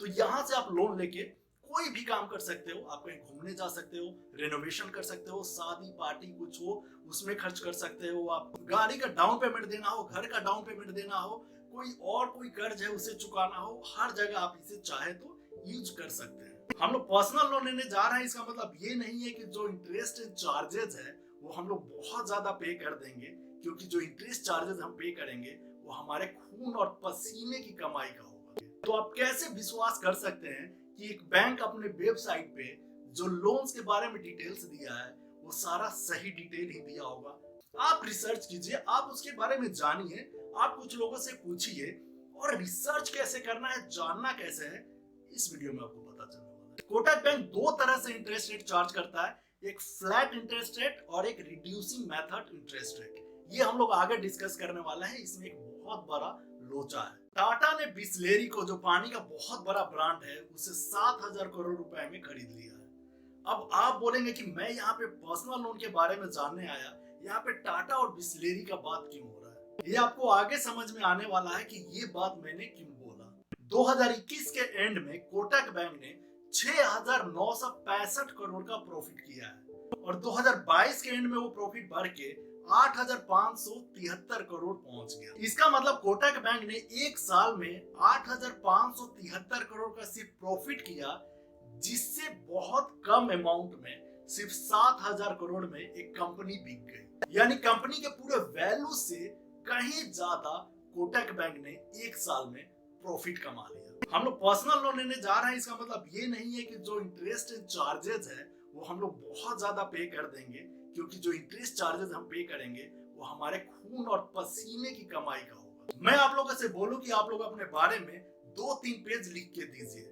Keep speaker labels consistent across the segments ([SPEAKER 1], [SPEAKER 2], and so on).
[SPEAKER 1] तो यहाँ से आप लोन लेके कोई भी काम कर सकते हो। आप कहीं घूमने जा सकते हो, रेनोवेशन कर सकते हो, शादी पार्टी कुछ हो उसमें खर्च कर सकते हो, आप गाड़ी का डाउन पेमेंट देना हो, घर का डाउन पेमेंट देना हो, कोई कर्ज है उसे चुकाना हो, हर जगह आप इसे चाहे तो यूज कर सकते हैं। हम लोग पर्सनल लोन लेने जा रहे हैं, इसका मतलब ये नहीं है कि जो इंटरेस्ट चार्जेस है वो हम लोग बहुत ज्यादा पे कर देंगे, क्योंकि जो इंटरेस्ट चार्जेस हम पे करेंगे वो हमारे खून और पसीने की कमाई का होगा। तो आप कैसे विश्वास कर सकते हैं कि एक बैंक अपने वेबसाइट पे जो लोन्स के बारे में डिटेल्स दिया है वो सारा सही डिटेल ही दिया होगा। आप रिसर्च कीजिए, आप उसके बारे में जानिए, आप कुछ लोगों से पूछिए, और रिसर्च कैसे करना है, जानना कैसे है, इस वीडियो में आपको पता चलने वाला है। कोटक बैंक दो तरह से इंटरेस्ट रेट चार्ज करता है, एक फ्लैट इंटरेस्ट रेट और एक रिड्यूसिंग मेथड इंटरेस्ट रेट। ये हम लोग आगे डिस्कस करने वाले हैं। इसमें एक बहुत बड़ा लोचा है। टाटा ने बिसलेरी को, जो पानी का बहुत बड़ा ब्रांड है, उसे 7,000 करोड़ रुपए में खरीद लिया है। अब आप बोलेंगे कि मैं यहाँ पे पर्सनल लोन के बारे में जानने आया, यहाँ पे टाटा और बिसलेरी का बात क्यों हो रहा है? ये आपको आगे समझ में आने वाला है कि ये बात मैंने क्यों बोला। 2021 के एंड में कोटक बैंक ने 6,965 करोड़ का प्रॉफिट किया है, और 2022 के एंड में वो प्रॉफिट बढ़ के 8,573 करोड़ पहुंच गया। इसका मतलब कोटक बैंक ने एक साल में 8,573 करोड़ का सिर्फ प्रॉफिट किया, जिससे बहुत कम अमाउंट में सिर्फ 7,000 करोड़ में एक कंपनी बिक गई। यानी कंपनी के पूरे वैल्यू से कहीं ज्यादा कोटक बैंक ने एक साल में प्रॉफिट कमा लिया। हम लोग पर्सनल लोन लेने जा रहे हैं, इसका मतलब ये नहीं है कि जो इंटरेस्ट चार्जेस है वो हम लोग बहुत ज्यादा पे कर देंगे, क्योंकि जो इंटरेस्ट चार्जेस हम पे करेंगे वो हमारे खून और पसीने की कमाई का होगा। मैं आप लोगों से बोलूं कि आप लोग अपने बारे में 2-3 पेज लिख के दीजिए,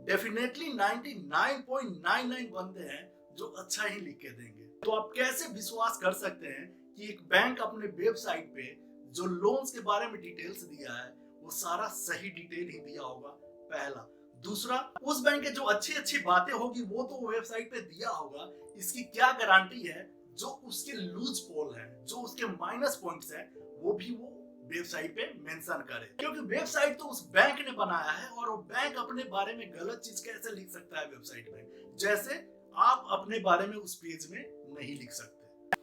[SPEAKER 1] डेफिनेटली 99.99 बंदे हैं जो अच्छा ही लिख के देंगे। तो आप कैसे विश्वास कर सकते हैं कि एक बैंक अपने वेबसाइट पे जो लोन्स के बारे में डिटेल्स दिया है वो सारा सही डिटेल ही दिया होगा? पहला। दूसरा, उस बैंक के जो अच्छी अच्छी बातें होगी वो तो वेबसाइट पे दिया होगा, इसकी क्या गारंटी है जो उसके लूज पोल है, जो उसके माइनस पॉइंट्स है, वो भी वो वेबसाइट पे मेंशन करे? क्योंकि वेबसाइट तो उस बैंक ने बनाया है, और वो बैंक अपने बारे में गलत चीज कैसे लिख सकता है वेबसाइट में, जैसे आप अपने बारे में उस पेज में नहीं लिख सकते।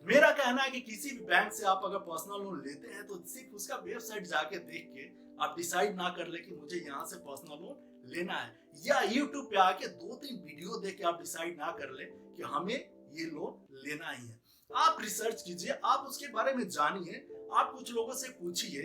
[SPEAKER 1] मेरा कहना है कि किसी भी बैंक से आप अगर पर्सनल लोन लेते हैं तो सिर्फ उसका वेबसाइट जाके देख के आप डिसाइड ना कर ले कि मुझे यहाँ से पर्सनल लोन लेना है, या यूट्यूब पे आके 2-3 वीडियो देख के आप डिसाइड ना कर ले कि हमें ये लोन लेना ही है। आप रिसर्च कीजिए, आप उसके बारे में जानिए, आप कुछ लोगों से पूछिए,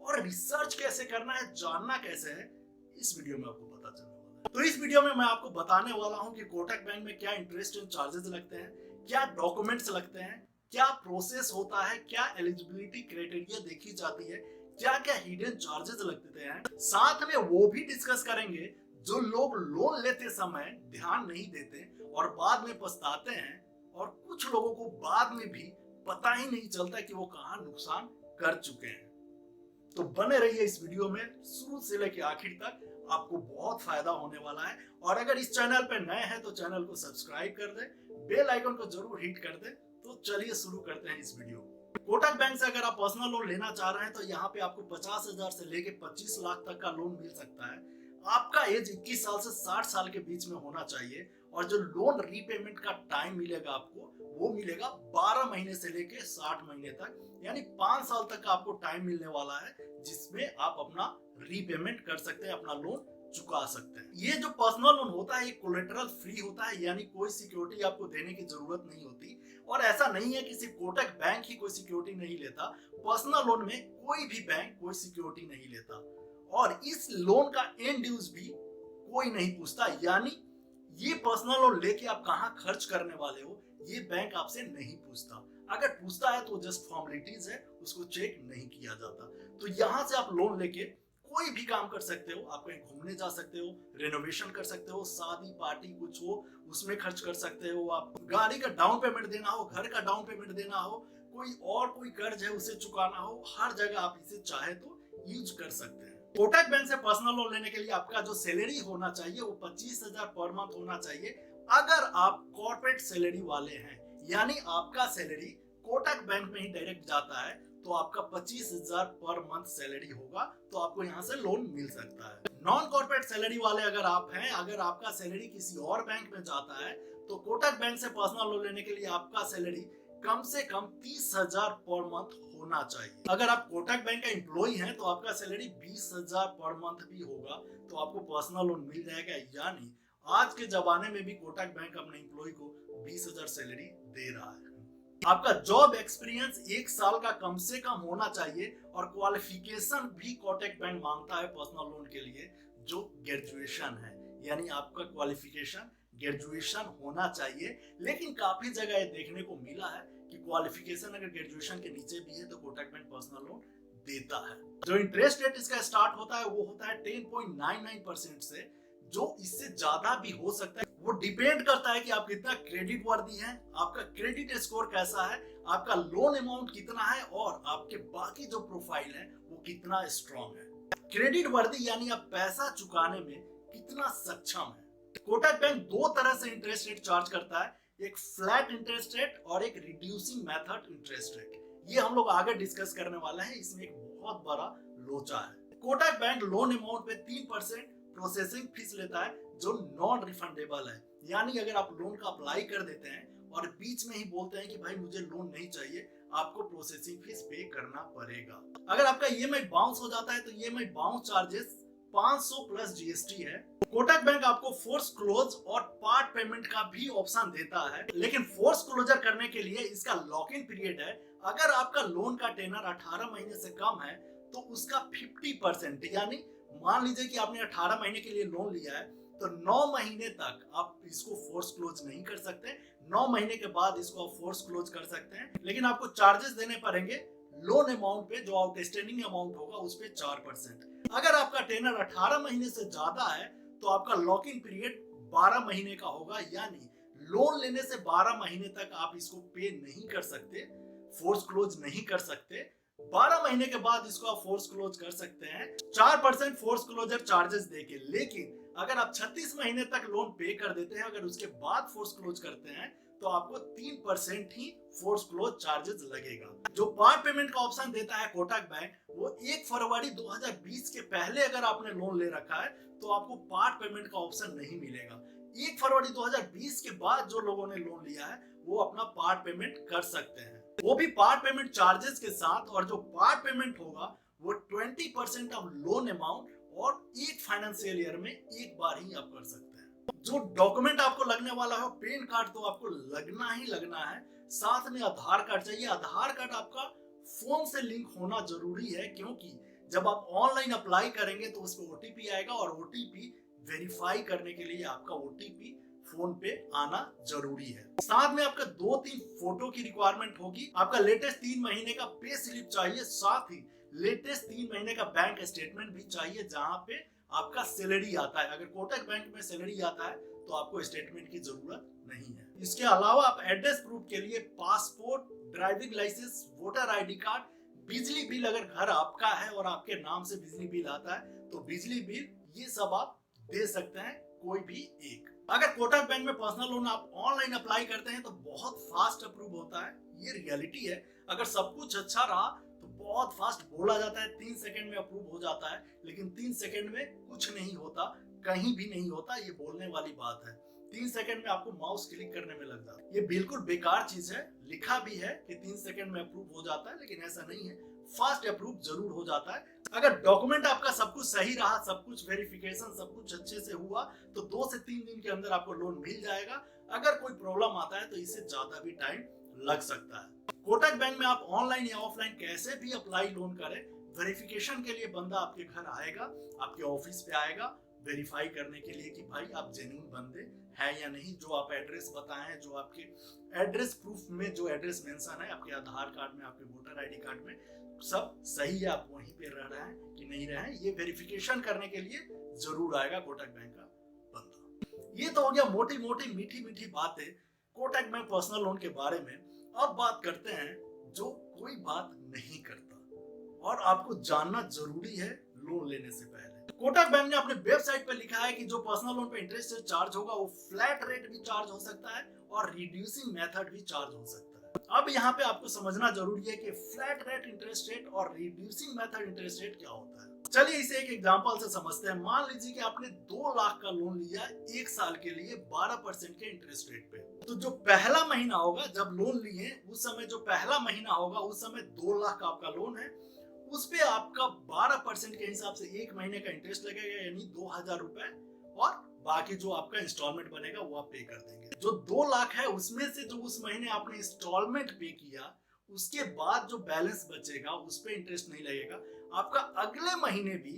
[SPEAKER 1] और रिसर्च कैसे करना है, जानना कैसे है, इस वीडियो में आपको पता चलने वाला है। तो इस वीडियो में मैं आपको बताने वाला हूं कि कोटक बैंक में क्या इंटरेस्ट एंड चार्जेस लगते हैं, क्या डॉक्यूमेंट्स लगते हैं, क्या प्रोसेस होता है, क्या एलिजिबिलिटी क्राइटेरिया देखी जाती है, क्या क्या हिडन चार्जेस लगते हैं। साथ में वो भी डिस्कस करेंगे जो लोग लोन लेते समय ध्यान नहीं देते और बाद में पछताते हैं, और कुछ लोगों को बाद में भी पता ही नहीं चलता कि वो कहां नुकसान कर चुके हैं। तो बने रहिए इस वीडियो में, शुरू से लेकर आखिर तक आपको बहुत फायदा होने वाला है। और अगर इस चैनल पे नए हैं तो चैनल को सब्सक्राइब कर दे, बेल आइकन को जरूर हिट कर दे। तो चलिए शुरू करते हैं इस वीडियो को। कोटक बैंक से अगर आप पर्सनल लोन लेना चाह रहे हैं तो यहाँ पे आपको 50,000 से लेके 25 लाख तक का लोन मिल सकता है। आपका एज 21 साल से 60 साल के बीच में होना चाहिए, और जो लोन रीपेमेंट का टाइम मिलेगा आपको वो मिलेगा 12 महीने से लेके 60 महीने तक, यानी 5 साल तक का आपको टाइम मिलने वाला है, जिसमें आप अपना रीपेमेंट कर सकते हैं, अपना लोन चुका सकते हैं। ये जो पर्सनल लोन होता है ये कोलेटरल फ्री होता है, यानी कोई सिक्योरिटी आपको देने की जरूरत नहीं होती। और ऐसा नहीं है कि सिर्फ कोटक बैंक ही कोई सिक्योरिटी नहीं लेता, पर्सनल लोन में कोई भी बैंक कोई सिक्योरिटी नहीं लेता, और इस लोन का एंड ड्यूज भी कोई नहीं पूछता। यानी ये पर्सनल लोन लेके आप कहाँ खर्च करने वाले हो ये बैंक आपसे नहीं पूछता। अगर पूछता है तो जस्ट फॉर्मेलिटीज है, उसको चेक नहीं किया जाता। तो यहाँ से आप लोन लेके कोई भी काम कर सकते हो, आप कहीं घूमने जा सकते हो, रेनोवेशन कर सकते हो, शादी पार्टी कुछ हो उसमें खर्च कर सकते हो, आप गाड़ी का डाउन पेमेंट देना हो, घर का डाउन पेमेंट देना हो, कोई कर्ज है उसे चुकाना हो, हर जगह आप इसे चाहे तो यूज कर सकते हैं। कोटक बैंक से पर्सनल लोन लेने के लिए आपका जो सैलरी होना चाहिए वो 25,000 पर मंथ होना चाहिए। अगर आप कॉर्पोरेट सैलरी वाले हैं, यानी आपका सैलरी कोटक बैंक में ही डायरेक्ट जाता है, तो आपका 25,000 पर मंथ सैलरी होगा, तो आपको यहाँ से लोन मिल सकता है। नॉन कॉर्पोरेट सैलरी वाले अगर आप हैं, अगर आपका सैलरी किसी और बैंक में जाता है तो कोटक बैंक से पर्सनल लोन लेने के लिए आपका सैलरी कम से कम 30,000 पर मंथ होना चाहिए। अगर आप कोटक बैंक का एम्प्लॉय हैं तो आपका सैलरी 20,000 पर मंथ भी होगा तो आपको पर्सनल लोन मिल जाएगा। यानी आज के जमाने में भी कोटक बैंक अपने एम्प्लॉय को 20,000 सैलरी दे रहा है। आपका जॉब एक्सपीरियंस 1 साल का कम से कम होना चाहिए और क्वालिफिकेशन भी कोटक बैंक मांगता है पर्सनल लोन के लिए, जो ग्रेजुएशन है। यानी आपका क्वालिफिकेशन ग्रेजुएशन होना चाहिए। लेकिन काफी जगह ये देखने को मिला है कि क्वालिफिकेशन अगर ग्रेजुएशन के नीचे भी है तो कोटक बैंक पर्सनल लोन देता है। जो इंटरेस्ट रेट इसका स्टार्ट होता है वो होता है 10.99% से, जो इससे ज्यादा भी हो सकता है। वो डिपेंड करता है कि आप कितना क्रेडिट वर्दी हैं, आपका क्रेडिट स्कोर कैसा है, आपका लोन अमाउंट कितना है और आपके बाकी जो प्रोफाइल है वो कितना स्ट्रॉन्ग है। क्रेडिट वर्दी यानी आप पैसा चुकाने में कितना सक्षम है। कोटक बैंक दो तरह से इंटरेस्ट रेट चार्ज करता है, एक फ्लैट इंटरेस्ट रेट और एक रिड्यूसिंग मेथड इंटरेस्ट रेट। ये हम लोग आगे डिस्कस करने वाले हैं। इसमें एक बहुत बड़ा लोचा है। कोटक बैंक लोन अमाउंट पे 3% प्रोसेसिंग फीस लेता है जो नॉन रिफंडेबल है। यानी अगर आप लोन का अप्लाई कर देते हैं और बीच में ही बोलते हैं कि भाई मुझे लोन नहीं चाहिए, आपको प्रोसेसिंग फीस पे करना पड़ेगा। अगर आपका ईएमआई बाउंस हो जाता है तो EMI bounce charges 500 plus GST है। कोटक बैंक आपको फोर्स क्लोज और पार्ट पेमेंट का भी ऑप्शन देता है, लेकिन फोर्स क्लोजर करने के लिए इसका लॉक इन पीरियड है। अगर आपका लोन का टेनर 18 महीने से कम है तो उसका 50% यानी मान लीजिए कि आपने 18 महीने के लिए लोन लिया है तो 9 महीने तक आप इसको फोर्स क्लोज नहीं कर सकते। 9 महीने के बाद इसको आप फोर्स क्लोज कर सकते हैं, लेकिन आपको चार्जेस देने पड़ेंगे लोन अमाउंट पे। जो आउटस्टैंडिंग अमाउंट होगा उस पे 4%। अगर आपका टेनर 18 महीने से ज्यादा है तो आपका लॉक इन पीरियड 12 महीने का होगा। यानी लोन लेने से 12 महीने तक आप इसको पे नहीं कर सकते, फोर्स क्लोज नहीं कर सकते। 12 महीने के बाद इसको आप फोर्स क्लोज कर सकते हैं 4% फोर्स क्लोजर चार्जेस देके। लेकिन अगर आप 36 महीने तक लोन पे कर देते हैं, अगर उसके बाद फोर्स क्लोज करते हैं तो आपको 3% ही फोर्स क्लोज चार्जेस लगेगा। जो पार्ट पेमेंट का ऑप्शन देता है कोटक बैंक, वो 1 फरवरी 2020 के पहले अगर आपने लोन ले रखा है तो आपको पार्ट पेमेंट का ऑप्शन नहीं मिलेगा। 1 फरवरी 2020 के बाद जो लोगों ने लोन लिया है वो अपना पार्ट पेमेंट कर सकते हैं, वो भी पार्ट पेमेंट चार्जेस के साथ। और जो पार्ट पेमेंट होगा वो 20% ऑफ लोन अमाउंट और एक फाइनेंशियल ईयर में एक बार ही आप कर सकते हैं। जो डॉक्यूमेंट आपको लगने वाला है पैन कार्ड तो आपको लगना ही लगना है, साथ में आधार कार्ड चाहिए। आधार कार्ड आपका फोन से लिंक होना जरूरी है, क्योंकि जब आप ऑनलाइन अप्लाई करेंगे तो उस पर ओटीपी आएगा और ओटीपी वेरीफाई करने के लिए आपका ओटीपी फोन पे आना जरूरी है। साथ में आपका 2-3 फोटो की रिक्वायरमेंट होगी। आपका लेटेस्ट 3 महीने का पे स्लिप चाहिए, साथ ही लेटेस्ट 3 महीने का बैंक स्टेटमेंट भी चाहिए जहां पे आपका सैलरी आता है। अगर कोटक बैंक में सैलरी आता है तो आपको स्टेटमेंट की जरूरत नहीं है। इसके अलावा आप एड्रेस प्रूफ के लिए passport, driving licence, voter ID card, बिजली बिल, अगर घर आपका है और आपके नाम से बिजली बिल आता है तो बिजली बिल, ये सब आप दे सकते हैं, कोई भी एक। अगर कोटक बैंक में पर्सनल लोन आप ऑनलाइन अप्लाई करते हैं तो बहुत फास्ट अप्रूव होता है, ये रियलिटी है। अगर सब कुछ अच्छा रहा तो बहुत फास्ट बोला जाता है, 3 सेकंड में अप्रूव हो जाता है। लेकिन 3 सेकंड में कुछ नहीं होता, कहीं भी नहीं होता, ये बोलने वाली बात है। 3 सेकंड में आपको माउस क्लिक करने में लग जाता है। ये बिल्कुल बेकार चीज है। लिखा भी है कि 3 सेकंड में अप्रूव हो जाता है, लेकिन ऐसा नहीं है, फास्ट अप्रूव जरूर हो जाता है। अगर डॉक्यूमेंट आपका सब कुछ सही रहा, सब कुछ वेरिफिकेशन सब कुछ अच्छे से हुआ तो 2 से 3 दिन के अंदर आपको लोन मिल जाएगा। अगर कोई प्रॉब्लम आता है तो इससे ज्यादा भी टाइम लग सकता है। कोटक बैंक में आप ऑनलाइन या ऑफलाइन कैसे भी अप्लाई लोन करें, वेरिफिकेशन के लिए बंदा आपके घर आएगा, आपके ऑफिस पे आएगा वेरीफाई करने के लिए कि भाई आप जेन्युइन बंदे हैं या नहीं। जो आप एड्रेस बताए हैं, जो आपके एड्रेस प्रूफ में जो एड्रेस मेंशन है, आपके आधार कार्ड में, आपके वोटर आईडी कार्ड में, सब सही है, आप वहीं पे रह रहे हैं कि नहीं रहे हैं, ये वेरिफिकेशन करने के लिए जरूर आएगा कोटक बैंक का बंदा। ये तो हो गया मोटी मोटी मीठी मीठी बातें कोटक बैंक पर्सनल लोन के बारे में। अब बात करते हैं जो कोई बात नहीं करता और आपको जानना जरूरी है लोन लेने से पहले। कोटक बैंक ने अपने वेबसाइट पर लिखा है कि जो पर्सनल लोन पे इंटरेस्ट चार्ज होगा वो फ्लैट रेट भी चार्ज हो सकता है और रिड्यूसिंग मेथड भी चार्ज हो सकता है। अब यहाँ पे आपको समझना जरूरी है कि फ्लैट रेट इंटरेस्ट रेट और रिड्यूसिंग मेथड इंटरेस्ट रेट क्या होता है। चलिए इसे एक एग्जांपल से समझते हैं। मान लीजिए कि आपने 2 लाख का लोन लिया एक साल के लिए 12% के इंटरेस्ट रेट पे। तो जो पहला महीना होगा जब लोन लिए उस समय, जो पहला महीना होगा उस समय 2 लाख का आपका लोन है, उस पे आपका 12% के हिसाब से एक महीने का इंटरेस्ट लगेगा, यानी 2000 रुपए, और बाकी जो आपका इंस्टॉलमेंट बनेगा वो आप पे कर देंगे। जो 2 लाख है उसमें से जो उस महीने आपने इंस्टॉलमेंट पे किया, उसके बाद जो बैलेंस बचेगा उस पे इंटरेस्ट नहीं लगेगा। आपका अगले महीने भी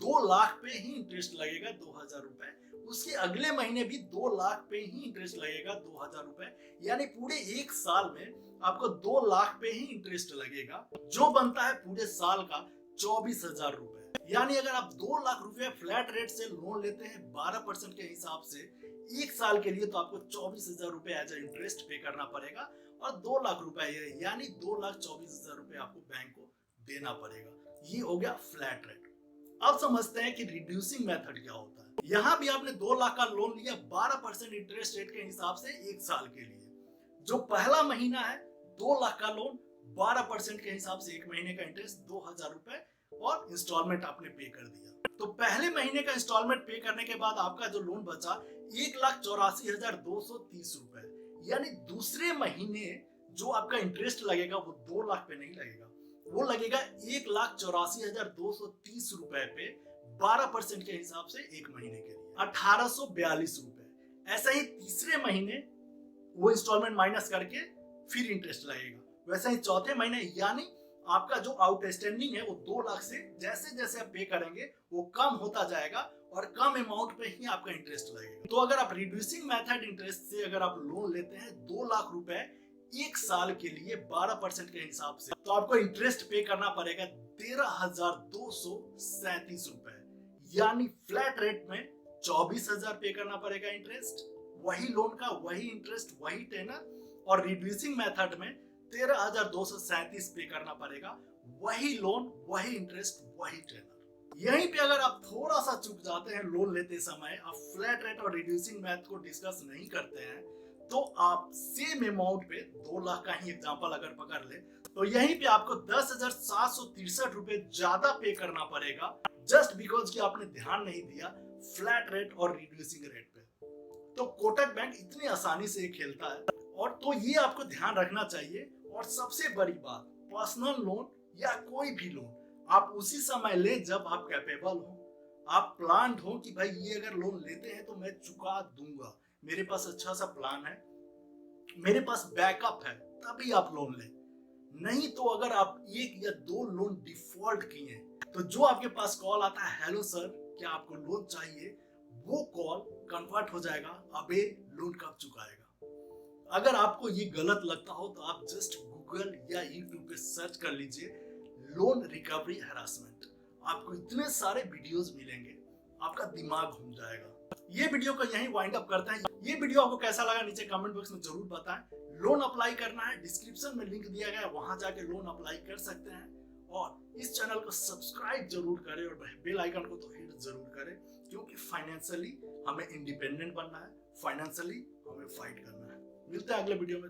[SPEAKER 1] 2 लाख पे ही इंटरेस्ट लगेगा 2000 रुपए, उसके अगले महीने भी 2 लाख पे ही इंटरेस्ट लगेगा 2000 रुपए, यानी पूरे एक साल में आपको 2 लाख पे ही इंटरेस्ट लगेगा, जो बनता है पूरे साल का 24,000 रुपए। यानी अगर आप 2 लाख रुपए फ्लैट रेट से लोन लेते हैं 12% के हिसाब से एक साल के लिए, तो आपको 24,000 रुपए एज ए इंटरेस्ट पे करना पड़ेगा, और 2 लाख रुपए यानी 2,24,000 रुपए आपको बैंक को देना पड़ेगा। ये हो गया फ्लैट रेट। अब समझते हैं कि रिड्यूसिंग मेथड क्या होता है। यहाँ भी आपने 2 लाख का लोन लिया 12% इंटरेस्ट रेट के हिसाब से एक साल के लिए। जो पहला महीना है 2 लाख का लोन, 12% के हिसाब से एक महीने का इंटरेस्ट 2000 रुपए, और इंस्टॉलमेंट आपने पे कर दिया। तो पहले महीने का इंस्टॉलमेंट पे करने के बाद आपका जो लोन बचा 1,84,230 रुपए, यानी दूसरे महीने जो आपका इंटरेस्ट लगेगा वो 2 लाख पे नहीं लगेगा, वो लगेगा 1,84,230 रुपए पे 12% के हिसाब से एक महीने के लिए 1,842 रुपए। ऐसा ही तीसरे महीने वो इंस्टॉलमेंट माइनस करके फिर इंटरेस्ट लगेगा। वैसे ही चौथे महीने, यानी आपका जो आउटस्टैंडिंग है वो 2 लाख से जैसे जैसे आप पे करेंगे वो कम होता जाएगा, और कम अमाउंट पे ही आपका इंटरेस्ट लगेगा। तो अगर आप रिड्यूसिंग मेथड इंटरेस्ट से अगर आप लोन लेते हैं 2 लाख रुपए एक साल के लिए 12% के हिसाब से, तो आपको इंटरेस्ट पे करना पड़ेगा 13,237 रुपए, यानी फ्लैट रेट में 24,000 पे करना पड़ेगा इंटरेस्ट, वही लोन का वही इंटरेस्ट वही टेनर, और रिड्यूसिंग मेथड में 13,237 पे करना पड़ेगा, वही लोन वही इंटरेस्ट वही टेनर। यहीं पे अगर आप थोड़ा सा चूक जाते हैं लोन लेते समय, आप फ्लैट रेट और रिड्यूसिंग मैथ को डिस्कस नहीं करते हैं, तो आप सेम अमाउंट पे 2 लाख का ही एग्जांपल अगर पकड़ ले, तो यहीं पे आपको 10,763 रुपए ज्यादा पे करना पड़ेगा, जस्ट बिकॉज कि आपने ध्यान नहीं दिया फ्लैट रेट और रिड्यूसिंग रेट पे। तो कोटक बैंक इतनी आसानी से खेलता है, और तो ये आपको ध्यान रखना चाहिए। और सबसे बड़ी बात, पर्सनल लोन या कोई भी लोन आप उसी समय ले जब आप कैपेबल हो, आप प्लान्ड हो कि भाई ये अगर लोन लेते हैं तो मैं चुका दूंगा, मेरे पास अच्छा सा प्लान है, मेरे पास बैकअप है, तभी आप लोन लें। नहीं तो अगर आप 1 या 2 लोन डिफॉल्ट किए तो जो आपके पास कॉल आता है, हेलो सर क्या आपको लोन चाहिए, वो कॉल कन्वर्ट हो जाएगा, अबे लोन कब चुकाएगा। अगर आपको ये गलत लगता हो तो आप जस्ट गूगल या यूट्यूब पे सर्च कर लीजिए लोन रिकवरी हैरासमेंट, आपको इतने सारे वीडियोस मिलेंगे, आपका दिमाग घूम जाएगा। ये वीडियो को यहीं वाइंड अप करते हैं। ये वीडियो आपको कैसा लगा नीचे कमेंट बॉक्स में जरूर बताएं। लोन अप्लाई करना है, डिस्क्रिप्शन में लिंक दिया गया है, वहां जाके लोन अप्लाई कर सकते हैं, और इस चैनल को सब्सक्राइब जरूर करें और बेल आइकन को तो हिट जरूर करें, क्योंकि फाइनेंशियली हमें इंडिपेंडेंट बनना है, फाइनेंशियली हमें फाइट करना है। मिलते हैं अगले वीडियो में।